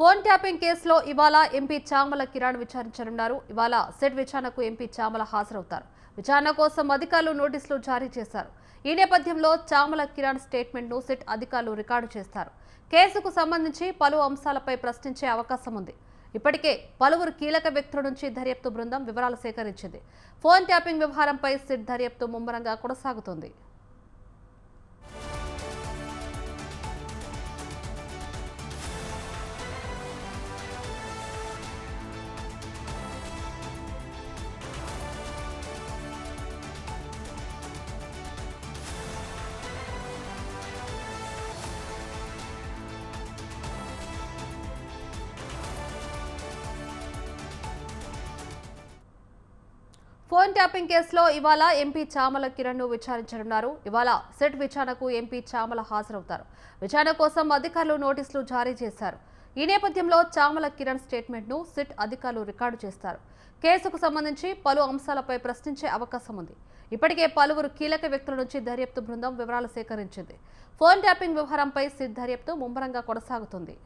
Phone tapping కేసులో ఇవాళ MP Chamala Kiran విచారించనున్నారు. ఇవాళ సెట్ విచారణకు ఎంపీ చామల హాజరవుతారు. విచారణ కోసం అధికారులు నోటీసులు జారీ చేశారు. ఈ నేపథ్యంలో చామల కిరణ్ స్టేట్మెంట్ను సెట్ అధికారులు రికార్డు చేస్తారు. కేసుకు సంబంధించి పలు అంశాలపై ప్రశ్నించే అవకాశం ఉంది. ఇప్పటికే పలువురు కీలక వ్యక్తుల నుంచి దర్యాప్తు బృందం వివరాలు సేకరించింది. ఫోన్ ట్యాపింగ్ వ్యవహారంపై సిట్ దర్యాప్తు ముమ్మరంగా కొనసాగుతుంది. ఫోన్ ట్యాపింగ్ కేసులో ఇవాళ ఎంపీ చామల కిరణ్ ను విచారించనున్నారు. ఇవాళ సెట్ విచారణకు ఎంపీ చామల హాజరవుతారు. విచారణ కోసం అధికారులు నోటీసులు జారీ చేశారు. ఈ నేపథ్యంలో చామల కిరణ్ స్టేట్మెంట్ ను సిట్ అధికారులు రికార్డు చేస్తారు. కేసుకు సంబంధించి పలు అంశాలపై ప్రశ్నించే అవకాశం ఉంది. ఇప్పటికే పలువురు కీలక వ్యక్తుల నుంచి దర్యాప్తు బృందం వివరాలు సేకరించింది. ఫోన్ ట్యాపింగ్ వ్యవహారంపై సిట్ దర్యాప్తు ముమ్మరంగా కొనసాగుతుంది.